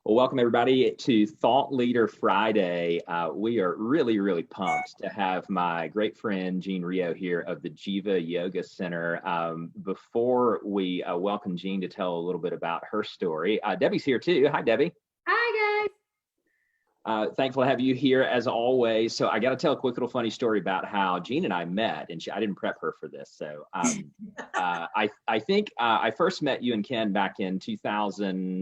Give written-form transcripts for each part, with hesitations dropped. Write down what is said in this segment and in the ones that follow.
Well, welcome everybody to Thought Leader Friday. We are really pumped to have my great friend Jean Rioux here of the Jiva Yoga Center. Before we welcome Jean to tell a little bit about her story, Debbie's here too. Hi, Debbie. Hi, guys. Thankful to have you here as always. So I got to tell a quick little funny story about how Jean and I met, and I didn't prep her for this. So I think I first met you and Ken back in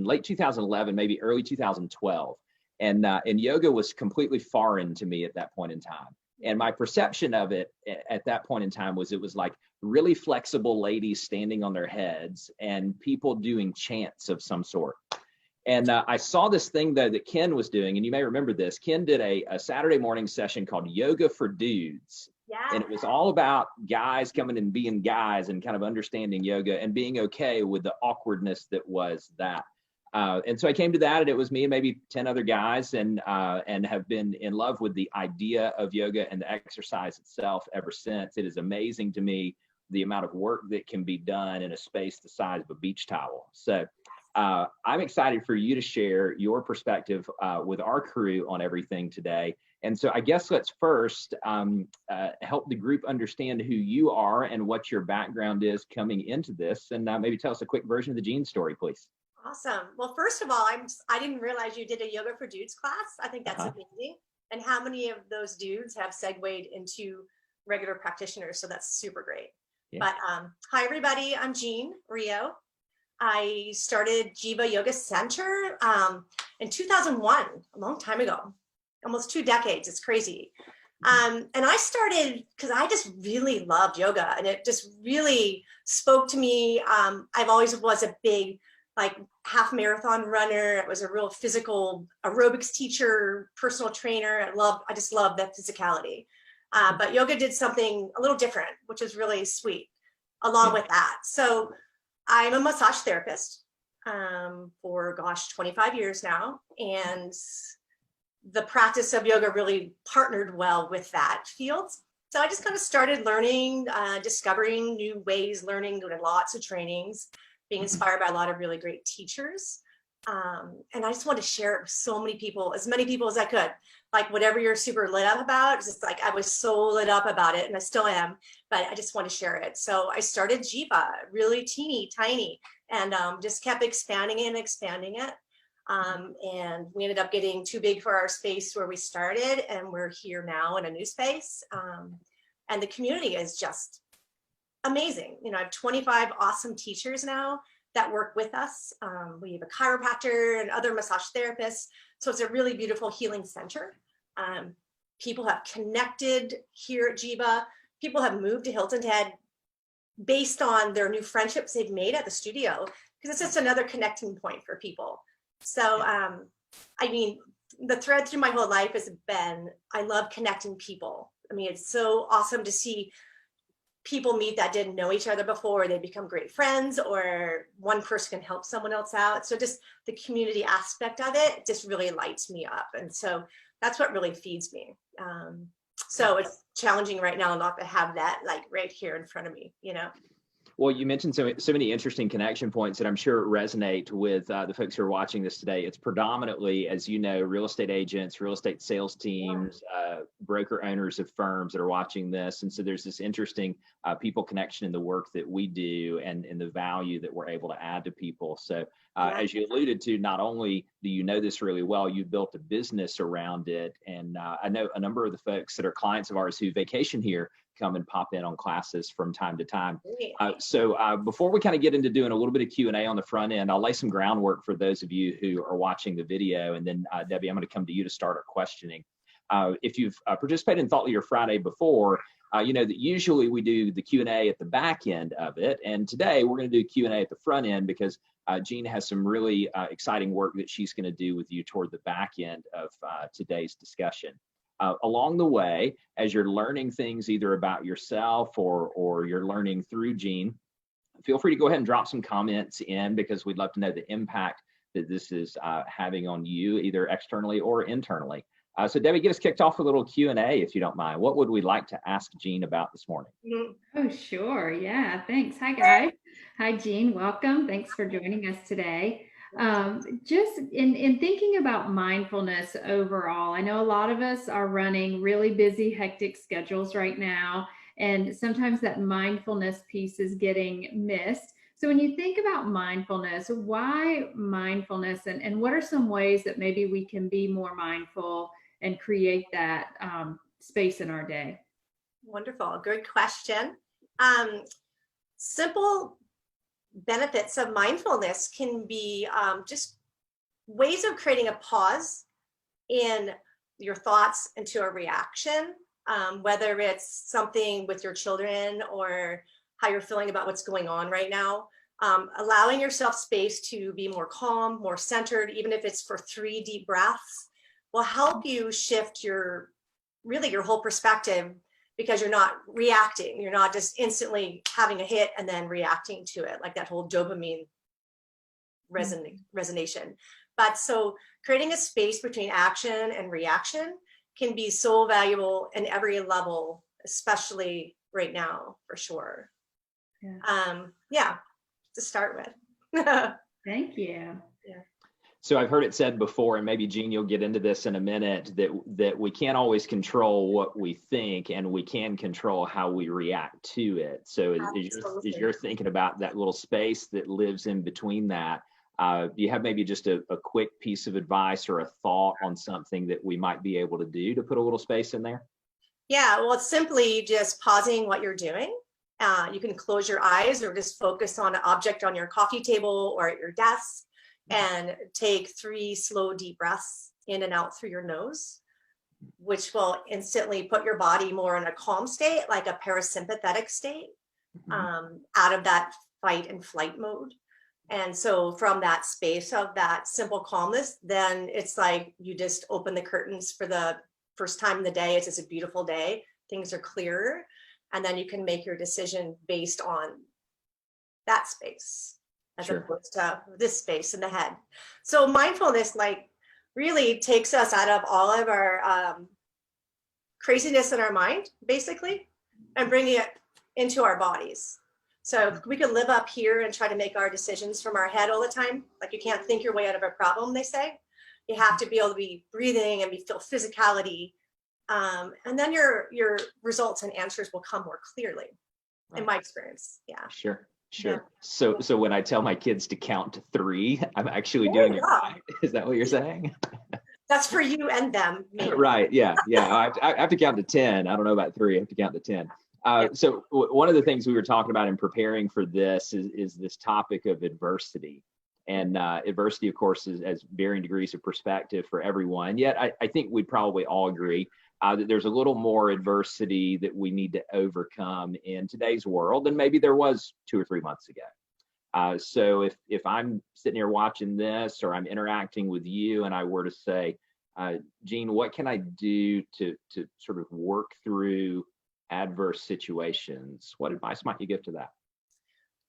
late 2011, maybe early 2012, and yoga was completely foreign to me at that point in time. And my perception of it at that point in time was it was like really flexible ladies standing on their heads and people doing chants of some sort. And I saw this thing, though, that Ken was doing, and you may remember this. Ken did a Saturday morning session called Yoga for Dudes. Yeah. And it was all about guys coming and being guys and kind of understanding yoga and being okay with the awkwardness that was that. And so I came to that, and it was me and maybe 10 other guys, and have been in love with the idea of yoga and the exercise itself ever since. It is amazing to me the amount of work that can be done in a space the size of a beach towel. So I'm excited for you to share your perspective with our crew on everything today. And so I guess let's first help the group understand who you are and what your background is coming into this. And maybe tell us a quick version of the Jean story, please. Awesome. Well, first of all, I didn't realize you did a Yoga for Dudes class. I think that's amazing. And how many of those dudes have segued into regular practitioners? So that's super great. Yeah. But hi, everybody. I'm Jean Rioux. I started Jiva Yoga Center in 2001, a long time ago, almost 2 decades. It's crazy. And I started because I just really loved yoga, and it just really spoke to me. I've always was a big half marathon runner. I was a real physical aerobics teacher, personal trainer. I just love that physicality. But yoga did something a little different, which is really sweet along with that. So I'm a massage therapist for 25 years now. And the practice of yoga really partnered well with that field. So I just kind of started learning, discovering new ways, learning, doing lots of trainings, being inspired by a lot of really great teachers. And I just want to share it with so many people as I could. Like whatever you're super lit up about, it's just I was so lit up about it, and I still am, but I just want to share it. So I started Jiva, really teeny tiny, and just kept expanding it. And we ended up getting too big for our space where we started, and we're here now in a new space. And the community is just amazing. I have 25 awesome teachers now that work with us. We have a chiropractor and other massage therapists. So it's a really beautiful healing center. People have connected here at Jiva. People have moved to Hilton Head based on their new friendships they've made at the studio, because it's just another connecting point for people. So, I mean, the thread through my whole life has been, I love connecting people. I mean, it's so awesome to see people meet that didn't know each other before. They become great friends, or one person can help someone else out. So just the community aspect of it just really lights me up. And so that's what really feeds me. So it's challenging right now not to have that right here in front of me, Well, you mentioned so many interesting connection points that I'm sure resonate with the folks who are watching this today. It's predominantly, as you know, real estate agents, real estate sales teams, broker owners of firms that are watching this. And so there's this interesting people connection in the work that we do and the value that we're able to add to people. So as you alluded to, not only do you know this really well, you've built a business around it. And I know a number of the folks that are clients of ours who vacation here come and pop in on classes from time to time. So before we kind of get into doing a little bit of Q&A on the front end, I'll lay some groundwork for those of you who are watching the video. And then Debbie, I'm going to come to you to start our questioning. If you've participated in Thought Leader Friday before, you know that usually we do the Q&A at the back end of it. And today we're going to do Q&A at the front end because Jean has some really exciting work that she's going to do with you toward the back end of today's discussion. Along the way, as you're learning things either about yourself or you're learning through Jean, feel free to go ahead and drop some comments in because we'd love to know the impact that this is having on you, either externally or internally. So Debbie, get us kicked off with a little Q&A if you don't mind. What would we like to ask Jean about this morning? Oh, sure. Yeah, thanks. Hi, guys. Hi, Jean. Welcome. Thanks for joining us today. Just in thinking about mindfulness overall, I know a lot of us are running really busy, hectic schedules right now, and sometimes that mindfulness piece is getting missed. So when you think about mindfulness, why mindfulness, and what are some ways that maybe we can be more mindful and create that space in our day? Wonderful. Good question. Simple benefits of mindfulness can be just ways of creating a pause in your thoughts into a reaction, whether it's something with your children or how you're feeling about what's going on right now. Allowing yourself space to be more calm, more centered, even if it's for 3 deep breaths, will help you shift your whole perspective, because you're not reacting. You're not just instantly having a hit and then reacting to it, like that whole dopamine resonation. But so creating a space between action and reaction can be so valuable in every level, especially right now, for sure. Yeah, to start with. Thank you. Yeah. So I've heard it said before, and maybe Jean, you'll get into this in a minute, that we can't always control what we think, and we can control how we react to it. So as you're thinking about that little space that lives in between that, do you have maybe just a quick piece of advice or a thought on something that we might be able to do to put a little space in there? Yeah, well, it's simply just pausing what you're doing. You can close your eyes or just focus on an object on your coffee table or at your desk, and take 3 slow, deep breaths in and out through your nose, which will instantly put your body more in a calm state, like a parasympathetic state, out of that fight and flight mode. And so from that space of that simple calmness, then it's like you just open the curtains for the first time in the day. It's just a beautiful day. Things are clearer. And then you can make your decision based on that space, as opposed to this space in the head. So mindfulness really takes us out of all of our craziness in our mind, basically, and bringing it into our bodies. So we can live up here and try to make our decisions from our head all the time. Like, you can't think your way out of a problem, they say. You have to be able to be breathing and feel physicality. And then your results and answers will come more clearly, in my experience. Yeah. Sure. Yeah. So when I tell my kids to count to 3, I'm actually doing it right. Is that what you're saying? That's for you and them. Maybe. Right. Yeah. I have to count to 10. I don't know about 3. I have to count to 10. So one of the things we were talking about in preparing for this is this topic of adversity. And adversity, of course, has varying degrees of perspective for everyone. Yet I think we'd probably all agree that there's a little more adversity that we need to overcome in today's world than maybe there was 2 or 3 months ago. So if I'm sitting here watching this, or I'm interacting with you, and I were to say, Jean, what can I do to sort of work through adverse situations? What advice might you give to that?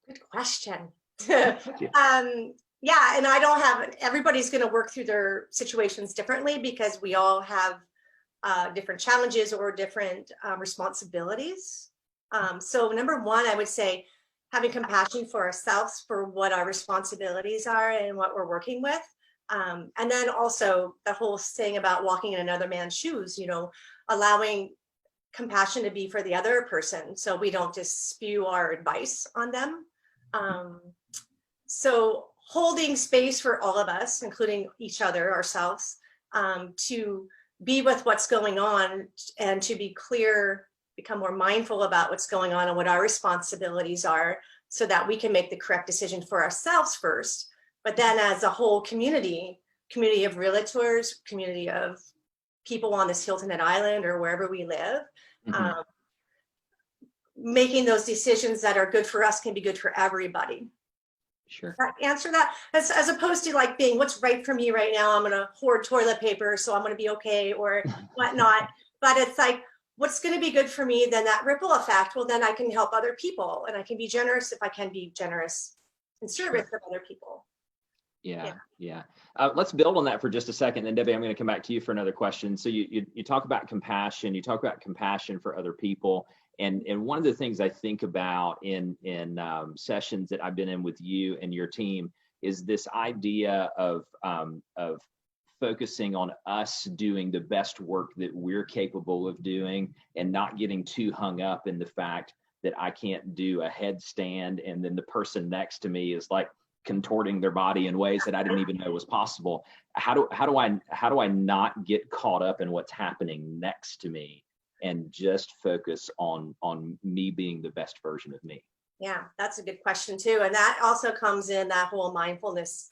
Good question. Yeah, and I don't have, everybody's going to work through their situations differently, because we all have different challenges or different responsibilities. So number 1, I would say having compassion for ourselves, for what our responsibilities are and what we're working with. And then also the whole thing about walking in another man's shoes, allowing compassion to be for the other person, so we don't just spew our advice on them. So holding space for all of us, including each other, ourselves, to be with what's going on, and to be clear, become more mindful about what's going on and what our responsibilities are, so that we can make the correct decision for ourselves first. But then as a whole community of realtors, community of people on this Hilton Head Island or wherever we live, making those decisions that are good for us can be good for everybody. Sure. Answer that, as opposed to being what's right for me right now. I'm going to hoard toilet paper, so I'm going to be okay, or whatnot. But it's what's going to be good for me, then that ripple effect, well, then I can help other people, and I can be generous if I can be generous in service of other people. Yeah. Let's build on that for just a second. Then Debbie, I'm going to come back to you for another question. So you talk about compassion. You talk about compassion for other people. And one of the things I think about in sessions that I've been in with you and your team is this idea of focusing on us doing the best work that we're capable of doing and not getting too hung up in the fact that I can't do a headstand and then the person next to me is like contorting their body in ways that I didn't even know was possible. How do I not get caught up in what's happening next to me and just focus on me being the best version of me? Yeah, that's a good question too. And that also comes in that whole mindfulness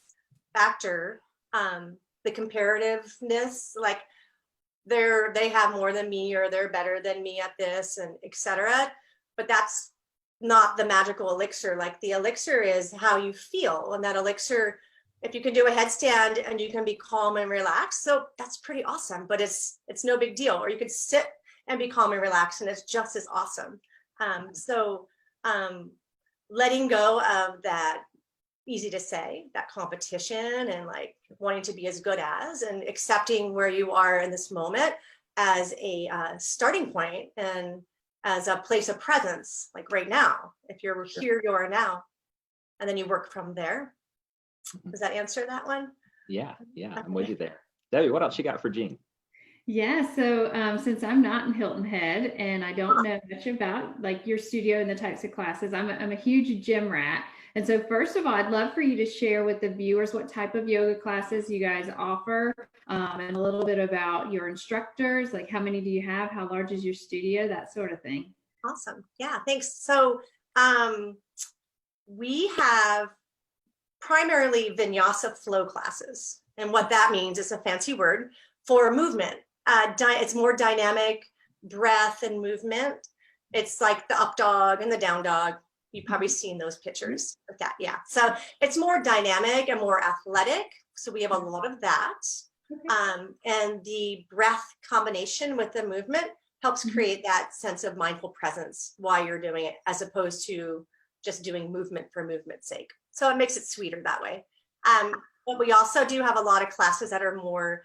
factor, the comparativeness, like they have more than me, or they're better than me at this, and etc. But that's not the magical elixir. Like the elixir is how you feel, and that elixir, if you can do a headstand and you can be calm and relaxed, so that's pretty awesome. But it's no big deal. Or you could sit and be calm and relaxed, and it's just as awesome. Letting go of that easy to say, that competition and like wanting to be as good as, and accepting where you are in this moment as a starting point and as a place of presence, like right now. If you're here, you are now, and then you work from there. Does that answer that one? Yeah, I'm with you there. Debbie, what else you got for Jean? Yeah, so since I'm not in Hilton Head and I don't know much about like your studio and the types of classes, I'm a huge gym rat. And so first of all, I'd love for you to share with the viewers what type of yoga classes you guys offer, and a little bit about your instructors, like how many do you have, how large is your studio, that sort of thing. Awesome. Yeah, thanks. So we have primarily vinyasa flow classes. And what that means is a fancy word for movement. It's more dynamic breath and movement. It's like the up dog and the down dog. You've probably seen those pictures of that. Yeah. So it's more dynamic and more athletic. So we have a lot of that. Okay. And the breath combination with the movement helps create that sense of mindful presence while you're doing it, as opposed to just doing movement for movement's sake. So it makes it sweeter that way. But we also do have a lot of classes that are more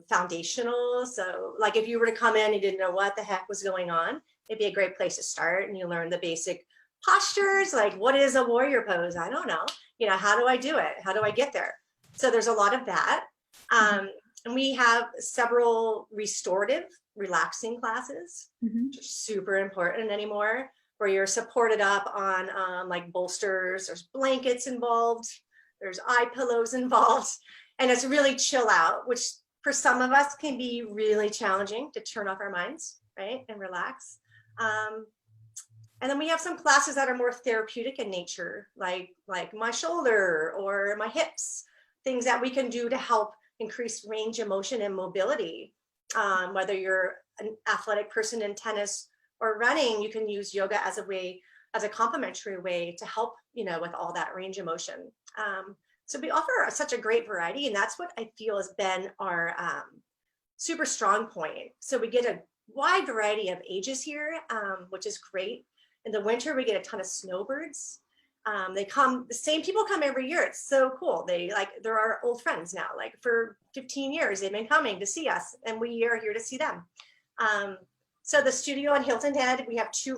foundational. So like if you were to come in and you didn't know what the heck was going on, it'd be a great place to start, and you learn the basic postures, like what is a warrior pose? I don't know. How do I do it? How do I get there? So there's a lot of that. And we have several restorative, relaxing classes, which are super important anymore, where you're supported up on like bolsters, there's blankets involved, there's eye pillows involved, and it's really chill out, which for some of us can be really challenging to turn off our minds, right, and relax. And then we have some classes that are more therapeutic in nature, like my shoulder or my hips, things that we can do to help increase range of motion and mobility. Whether you're an athletic person in tennis or running, you can use yoga as a complementary way to help, with all that range of motion. So we offer such a great variety, and that's what I feel has been our super strong point. So we get a wide variety of ages here, which is great. In the winter, we get a ton of snowbirds. The same people come every year. It's so cool. They're our old friends now. Like for 15 years, they've been coming to see us, and we are here to see them. So the studio in Hilton Head, we have 2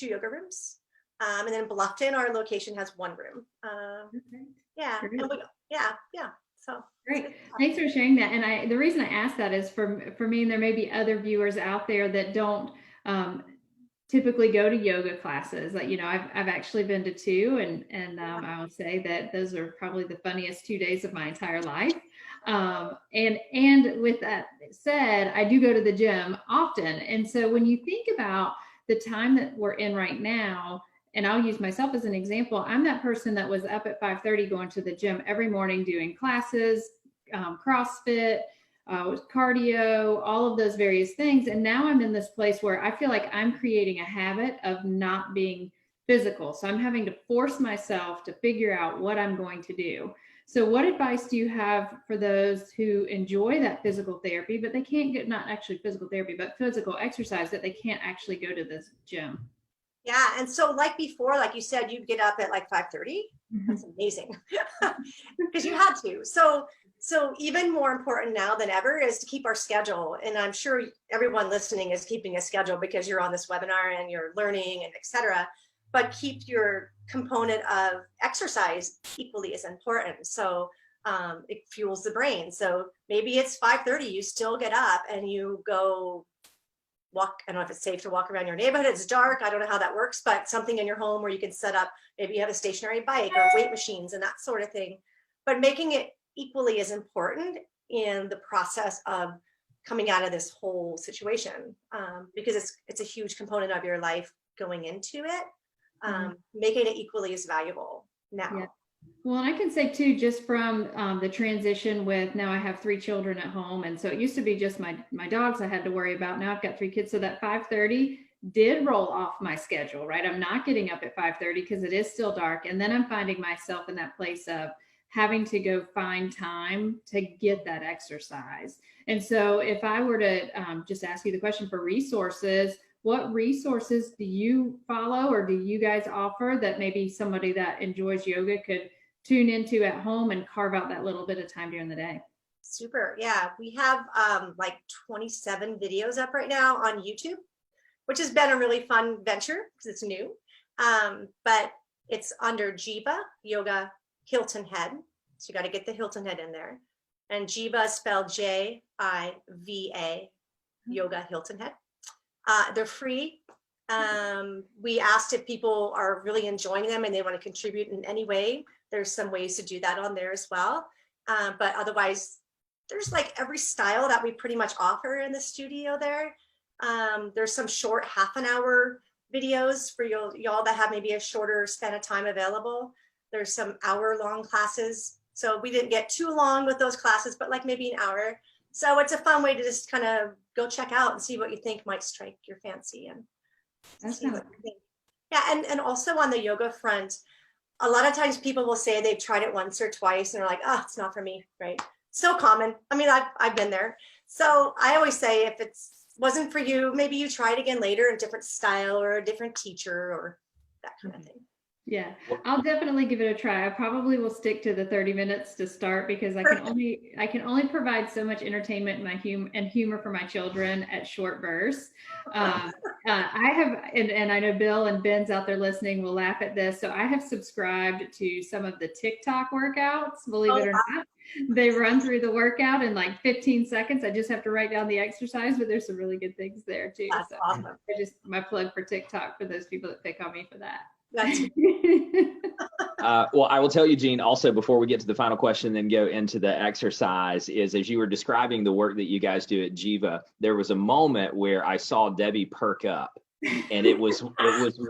yoga rooms. And then Bluffton, our location, has 1 room. Okay. Yeah. Yeah. So great. Thanks for sharing that. And the reason I asked that is for me, and there may be other viewers out there that don't typically go to yoga classes. Like, I've actually been to 2, and I will say that those are probably the funniest 2 days of my entire life. And with that said, I do go to the gym often. And so when you think about the time that we're in right now, and I'll use myself as an example, I'm that person that was up at 5:30 going to the gym every morning doing classes, CrossFit, cardio, all of those various things. And now I'm in this place where I feel like I'm creating a habit of not being physical. So I'm having to force myself to figure out what I'm going to do. So what advice do you have for those who enjoy that physical therapy, but they can't get, not actually physical therapy, but physical exercise, that they can't actually go to this gym? Yeah. And so like before, like you said, you get up at like 5:30. That's amazing because you had to. So even more important now than ever is to keep our schedule. And I'm sure everyone listening is keeping a schedule because you're on this webinar and you're learning and et cetera, but keep your component of exercise equally as important. So it fuels the brain. So maybe it's 5:30, you still get up and you go walk. I don't know if it's safe to walk around your neighborhood. It's dark. I don't know how that works, but something in your home where you can set up, maybe you have a stationary bike or weight machines and that sort of thing. But making it equally as important in the process of coming out of this whole situation, because it's a huge component of your life going into it, making it equally as valuable now. Yeah. Well, and I can say too, just from the transition with, now I have 3 children at home. And so it used to be just my dogs I had to worry about. Now I've got 3 kids. So that 5:30 did roll off my schedule, right? I'm not getting up at 5:30 because it is still dark. And then I'm finding myself in that place of having to go find time to get that exercise. And so if I were to just ask you the question for resources, what resources do you follow or do you guys offer that maybe somebody that enjoys yoga could tune into at home and carve out that little bit of time during the day? Super. Yeah. We have like 27 videos up right now on YouTube, which has been a really fun venture because it's new. But it's under Jiva, Yoga Hilton Head. So you got to get the Hilton Head in there. And Jiva spelled Jiva, Yoga Hilton Head. They're free. We asked if people are really enjoying them and they want to contribute in any way. There's some ways to do that on there as well. But otherwise, there's like every style that we pretty much offer in the studio there. There's some short half-an-hour videos for y'all that have maybe a shorter span of time available. There's some hour-long classes. So we didn't get too long with those classes, but like maybe an hour. So it's a fun way to just kind of go check out and see what you think might strike your fancy. And see what you think. Yeah, and also on the yoga front, a lot of times people will say they've tried it once or twice and they're like, oh, it's not for me, right? So common. I mean, I've been there. So I always say if it wasn't for you, maybe you try it again later in a different style or a different teacher or that kind of thing. Yeah, I'll definitely give it a try. I probably will stick to the 30 minutes to start because I can only provide so much entertainment and humor for my children at short bursts. I have, and I know Bill and Ben's out there listening will laugh at this. So I have subscribed to some of the TikTok workouts, believe it or not. They run through the workout in like 15 seconds. I just have to write down the exercise, but there's some really good things there too. That's awesome. Just my plug for TikTok for those people that pick on me for that. Well, I will tell you, Jean, also before we get to the final question, then go into the exercise, is as you were describing the work that you guys do at Jiva, there was a moment where I saw Debbie perk up, and it was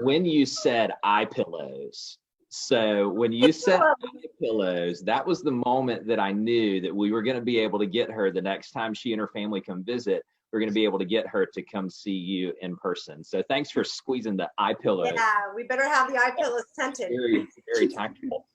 when you said eye pillows. So when you said eye pillows, that was the moment that I knew that we were going to be able to get her the next time she and her family come visit. We're going to be able to get her to come see you in person. So thanks for squeezing the eye pillow. Yeah, we better have the eye pillows scented. Very, very tactful.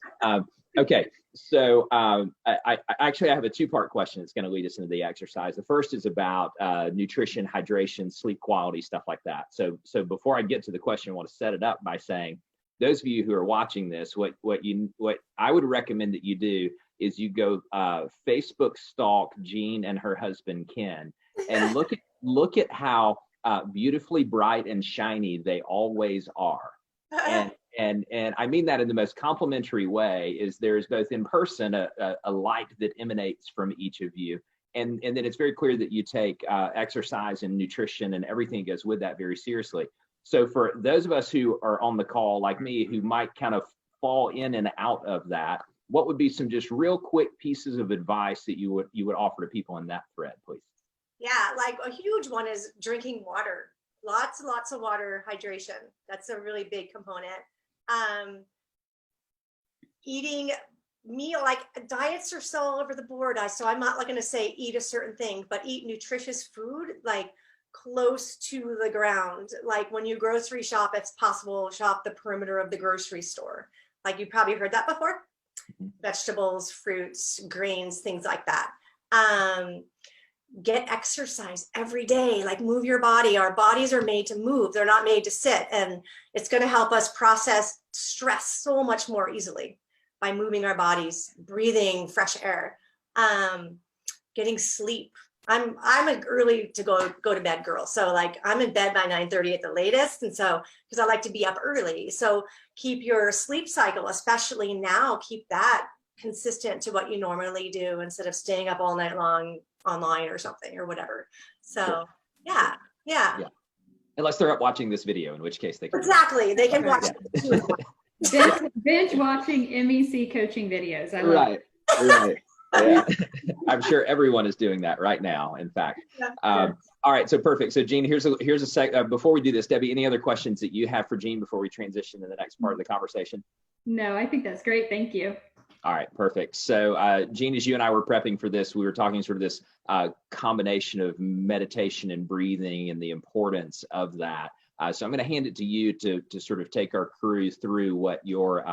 Okay, so I actually have a 2-part question that's going to lead us into the exercise. The first is about nutrition, hydration, sleep quality, stuff like that. So before I get to the question, I want to set it up by saying, those of you who are watching this, what I would recommend that you do is you go Facebook stalk Jean and her husband Ken, and look at how beautifully bright and shiny they always are. And I mean that in the most complimentary way. Is there's both in person a light that emanates from each of you, and then it's very clear that you take exercise and nutrition and everything that goes with that very seriously. So for those of us who are on the call like me, who might kind of fall in and out of that, what would be some just real quick pieces of advice that you would offer to people in that thread, please? Yeah, like a huge one is drinking water. Lots and lots of water, hydration. That's a really big component. Eating meal, like diets are so all over the board. So I'm not going to say eat a certain thing, but eat nutritious food, like close to the ground. Like when you grocery shop, if possible, shop the perimeter of the grocery store. Like you probably heard that before. Vegetables, fruits, grains, things like that. Get exercise every day, like move your body. Our bodies are made to move. They're not made to sit. And it's going to help us process stress so much more easily by moving our bodies, breathing fresh air, getting sleep. I'm an early to go to bed girl. So like I'm in bed by 9:30 at the latest. And so, because I like to be up early. So keep your sleep cycle, especially now, keep that consistent to what you normally do instead of staying up all night long online or something or whatever. So Sure. yeah. Unless they're up watching this video, in which case they can. Exactly. They can watch binge watching MEC coaching videos. I love right. Yeah. I'm sure everyone is doing that right now, in fact. All right, so perfect. So Jean, here's a sec. Before we do this, Debbie, any other questions that you have for Jean before we transition to the next part of the conversation? No, I think that's great. Thank you. All right, perfect. So Jean, as you and I were prepping for this, we were talking sort of this combination of meditation and breathing and the importance of that. So I'm going to hand it to you to sort of take our crew through what your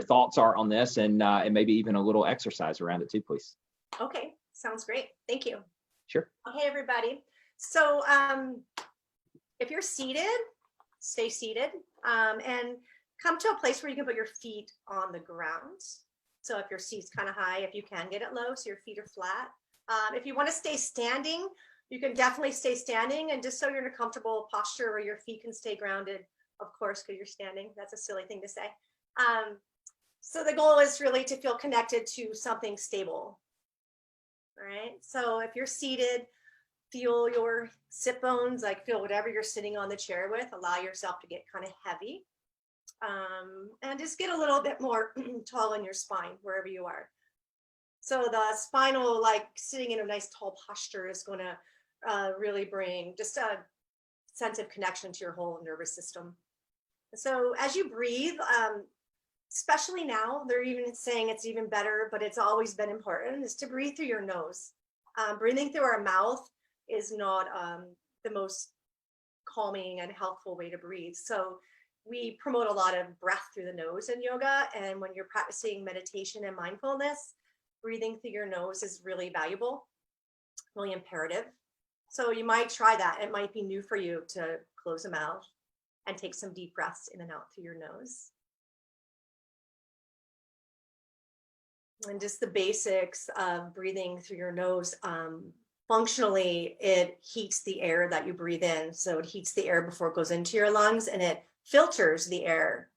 thoughts are on this, and maybe even a little exercise around it too, please. Okay, sounds great. Thank you. Sure. Okay, everybody. So if you're seated, stay seated, and come to a place where you can put your feet on the ground. So if your seat's kind of high, if you can get it low, so your feet are flat. If you want to stay standing, you can definitely stay standing, and just so you're in a comfortable posture where your feet can stay grounded, of course, because you're standing. That's a silly thing to say. So the goal is really to feel connected to something stable. All right. So if you're seated, feel your sit bones, like feel whatever you're sitting on the chair with, allow yourself to get kind of heavy. And just get a little bit more tall in your spine, wherever you are. So the spinal, like sitting in a nice tall posture, is going to really bring just a sense of connection to your whole nervous system. So as you breathe, especially now, they're even saying it's even better, but it's always been important, is to breathe through your nose. Breathing through our mouth is not the most calming and helpful way to breathe. So we promote a lot of breath through the nose in yoga. And when you're practicing meditation and mindfulness, breathing through your nose is really valuable, really imperative. So you might try that. It might be new for you to close the mouth and take some deep breaths in and out through your nose. And just the basics of breathing through your nose, functionally, it heats the air that you breathe in. So it heats the air before it goes into your lungs, and it filters the air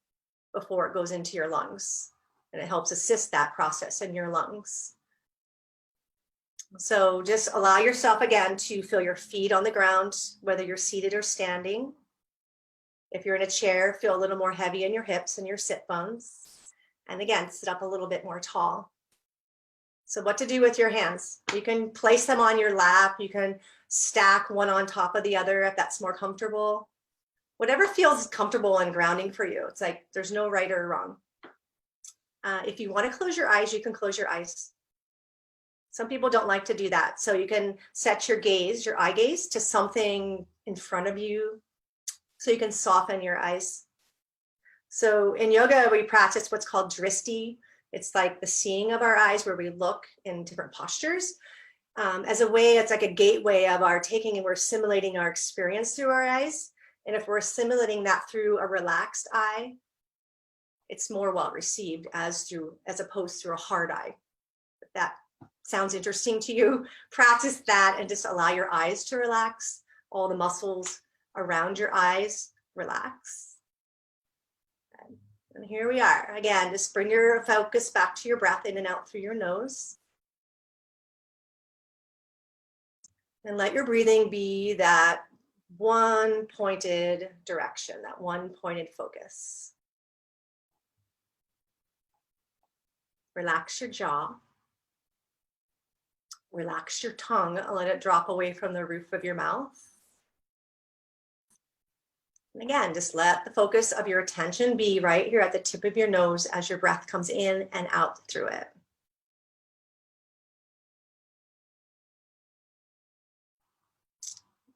before it goes into your lungs. And it helps assist that process in your lungs. So just allow yourself again to feel your feet on the ground, whether you're seated or standing. If you're in a chair, feel a little more heavy in your hips and your sit bones. And again, sit up a little bit more tall. So what to do with your hands? You can place them on your lap. You can stack one on top of the other if that's more comfortable. Whatever feels comfortable and grounding for you. It's like there's no right or wrong. If you want to close your eyes, you can close your eyes. Some people don't like to do that. So you can set your gaze, your eye gaze, to something in front of you so you can soften your eyes. So in yoga, we practice what's called drishti. It's like the seeing of our eyes, where we look in different postures. As a way, it's like a gateway of our taking, and we're simulating our experience through our eyes. And if we're simulating that through a relaxed eye, it's more well received as opposed to a hard eye. If that sounds interesting to you, practice that and just allow your eyes to relax. All the muscles around your eyes relax. And here we are. Again, just bring your focus back to your breath in and out through your nose. And let your breathing be that one pointed direction, that one pointed focus. Relax your jaw. Relax your tongue and let it drop away from the roof of your mouth. And again, just let the focus of your attention be right here at the tip of your nose as your breath comes in and out through it.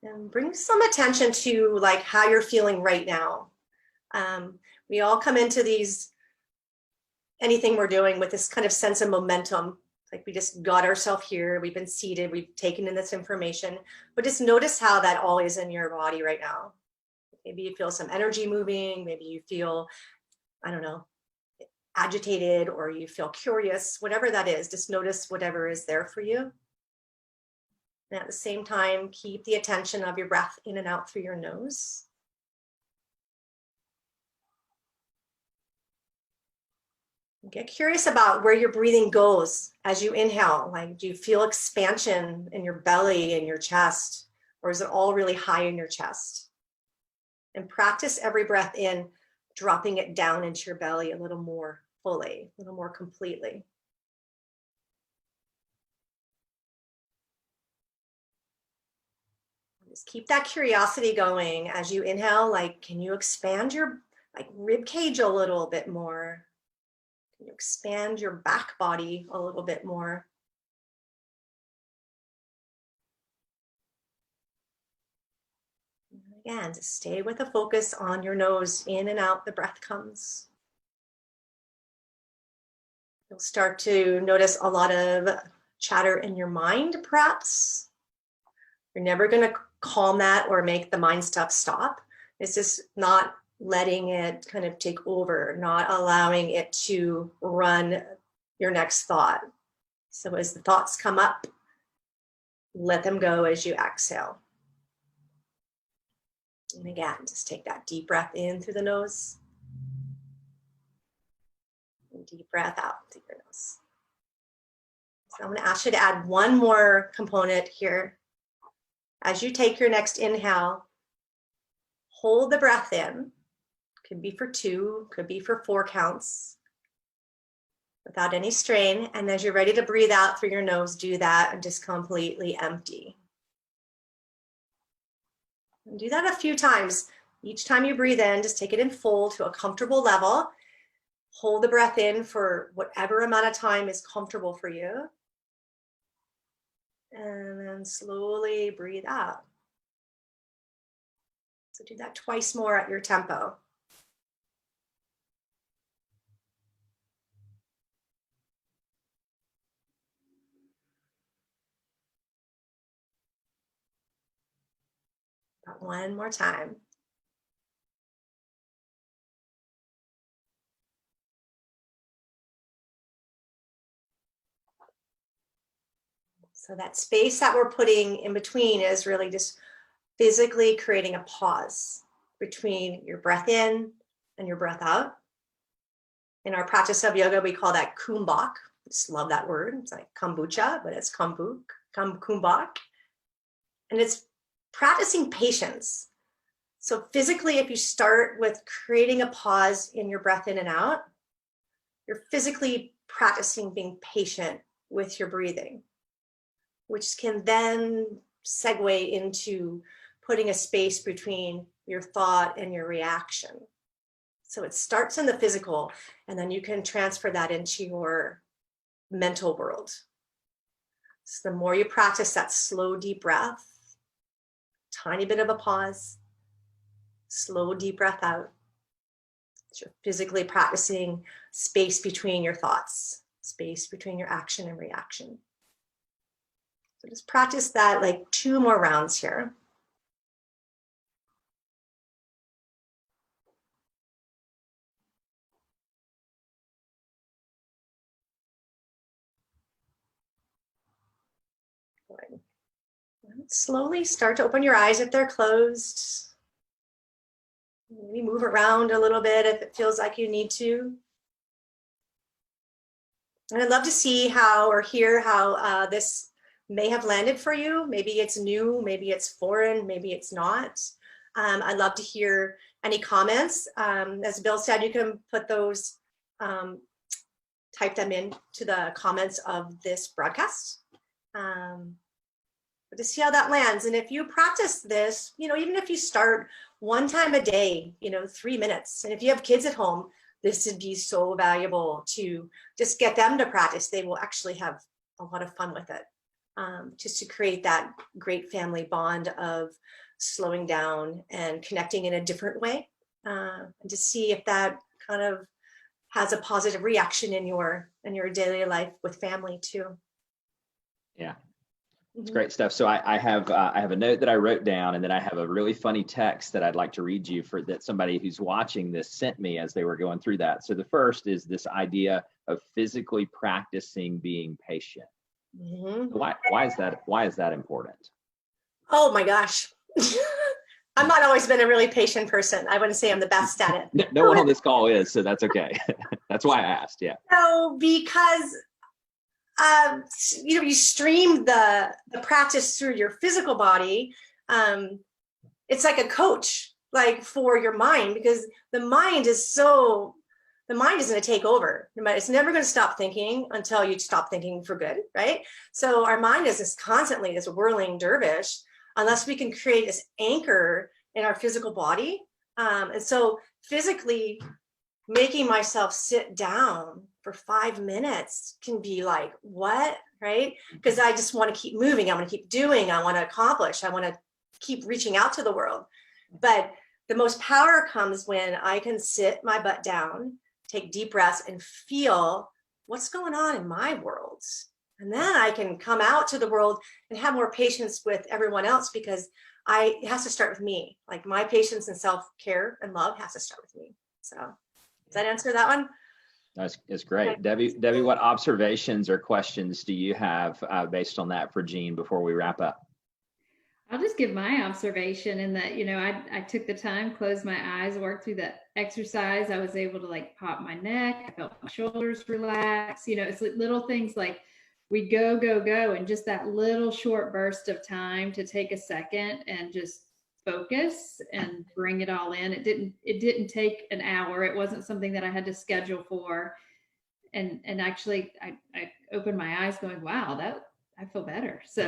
And bring some attention to like how you're feeling right now. We all come into anything we're doing with this kind of sense of momentum. Like we just got ourselves here, we've been seated, we've taken in this information, but just notice how that all is in your body right now. Maybe you feel some energy moving, maybe you feel, I don't know, agitated, or you feel curious, whatever that is, just notice whatever is there for you. And at the same time, keep the attention of your breath in and out through your nose. Get curious about where your breathing goes as you inhale. Like, do you feel expansion in your belly and your chest, or is it all really high in your chest? And practice every breath in, dropping it down into your belly a little more fully, a little more completely. Just keep that curiosity going as you inhale. Like, can you expand your rib cage a little bit more? Can you expand your back body a little bit more? And again, just stay with a focus on your nose. In and out, the breath comes. You'll start to notice a lot of chatter in your mind, perhaps. You're never going to calm that or make the mind stuff stop. It's just not letting it kind of take over, not allowing it to run your next thought. So as the thoughts come up, let them go as you exhale. And again, just take that deep breath in through the nose. And deep breath out through your nose. So I'm going to ask you to add one more component here. As you take your next inhale, hold the breath in. Could be for 2, could be for 4 counts, without any strain. And as you're ready to breathe out through your nose, do that and just completely empty. And do that a few times. Each time you breathe in, just take it in full to a comfortable level. Hold the breath in for whatever amount of time is comfortable for you. And then slowly breathe out. So do that twice more at your tempo. One more time. So that space that we're putting in between is really just physically creating a pause between your breath in and your breath out. In our practice of yoga, we call that kumbhak. I just love that word. It's like kombucha, but it's kumbhak. And it's practicing patience. So physically, if you start with creating a pause in your breath in and out, you're physically practicing being patient with your breathing, which can then segue into putting a space between your thought and your reaction. So it starts in the physical, and then you can transfer that into your mental world. So the more you practice that slow, deep breath, tiny bit of a pause, slow, deep breath out. So you're physically practicing space between your thoughts, space between your action and reaction. So just practice that like 2 more rounds here. Good. And slowly start to open your eyes if they're closed. Maybe move around a little bit if it feels like you need to. And I'd love to see how or hear how this may have landed for you. Maybe it's new, maybe it's foreign, maybe it's not. I'd love to hear any comments. As Bill said, you can put those, type them in to the comments of this broadcast. But to see how that lands. And if you practice this, even if you start 1 time a day, 3 minutes, and if you have kids at home, this would be so valuable to just get them to practice. They will actually have a lot of fun with it, just to create that great family bond of slowing down and connecting in a different way, and to see if that kind of has a positive reaction in your daily life with family too. Yeah. It's great stuff. So I have a note that I wrote down, and then I have a really funny text that I'd like to read you that somebody who's watching this sent me as they were going through that. So the first is this idea of physically practicing being patient. Mm-hmm. Why is that important? Oh my gosh. I've not always been a really patient person. I wouldn't say I'm the best at it. No one on this call is, so that's okay. That's why I asked. Yeah. So because you stream the practice through your physical body. It's like a coach, like for your mind, because the mind is going to take over. It's never going to stop thinking until you stop thinking for good, right? So our mind is this constantly this whirling dervish, unless we can create this anchor in our physical body. And so physically making myself sit down for 5 minutes can be like, what, right? Because I just want to keep moving. I want to keep doing. I want to accomplish. I want to keep reaching out to the world. But the most power comes when I can sit my butt down, take deep breaths, and feel what's going on in my world. And then I can come out to the world and have more patience with everyone else, because it has to start with me. Like my patience and self-care and love has to start with me. So does that answer that one? That's great. Okay. Debbie, what observations or questions do you have based on that for Jean before we wrap up? I'll just give my observation in that, I took the time, closed my eyes, worked through that exercise. I was able to like pop my neck. I felt my shoulders relax. It's like little things like we go, and just that little short burst of time to take a second and just focus and bring it all in. It didn't take an hour. It wasn't something that I had to schedule for. And actually I opened my eyes going, wow, that I feel better. So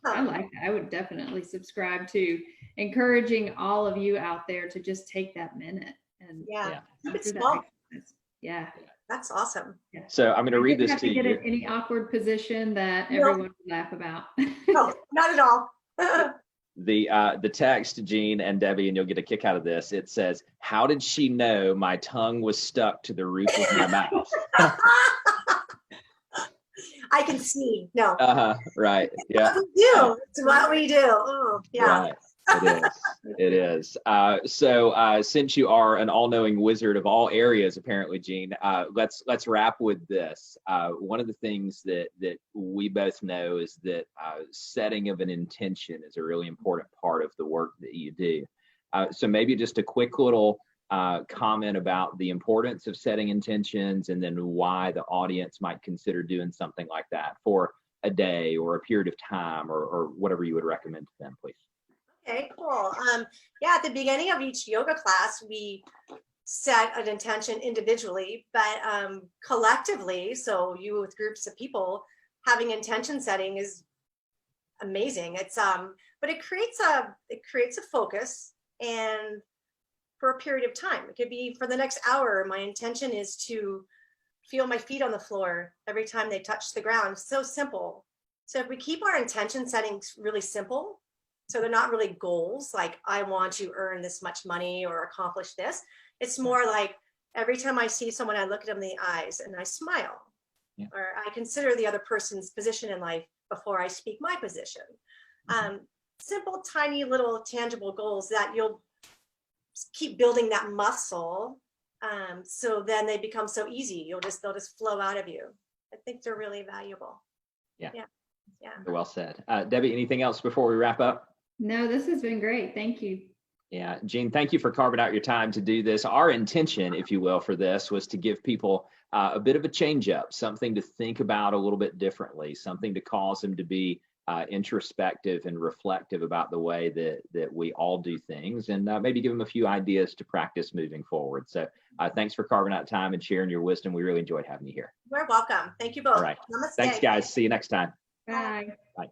I like that. I would definitely subscribe to encouraging all of you out there to just take that minute and It's small. Yeah. That's awesome. Yeah. So I'm going to read this to you. Get in any awkward position that everyone would laugh about. No, not at all. The text, Jean and Debbie, and you'll get a kick out of this. It says, "How did she know my tongue was stuck to the roof of my mouth?" I can see. No. Right. Yeah. We do. It's what we do. Oh, yeah. Right. It is. So since you are an all-knowing wizard of all areas, apparently, Jean, let's wrap with this. One of the things that we both know is that setting of an intention is a really important part of the work that you do. So maybe just a quick little comment about the importance of setting intentions, and then why the audience might consider doing something like that for a day or a period of time, or whatever you would recommend to them, please. Okay, cool. At the beginning of each yoga class, we set an intention individually, but collectively, so you with groups of people, having intention setting is amazing. It's but it creates a focus, and for a period of time. It could be for the next hour. My intention is to feel my feet on the floor every time they touch the ground. So simple. So if we keep our intention settings really simple, so they're not really goals like I want to earn this much money or accomplish this. It's more like every time I see someone, I look at them in the eyes and I smile, or I consider the other person's position in life before I speak my position. Simple, tiny, little tangible goals that you'll keep building that muscle. So then they become so easy. They'll just flow out of you. I think they're really valuable. Yeah. Well said. Debbie, anything else before we wrap up? No, this has been great. Thank you. Yeah, Jean, thank you for carving out your time to do this. Our intention, if you will, for this was to give people a bit of a change up, something to think about a little bit differently, something to cause them to be introspective and reflective about the way that we all do things, and maybe give them a few ideas to practice moving forward. So thanks for carving out time and sharing your wisdom. We really enjoyed having you here. You're welcome. Thank you both. All right. Namaste. Thanks, guys. See you next time. Bye. Bye.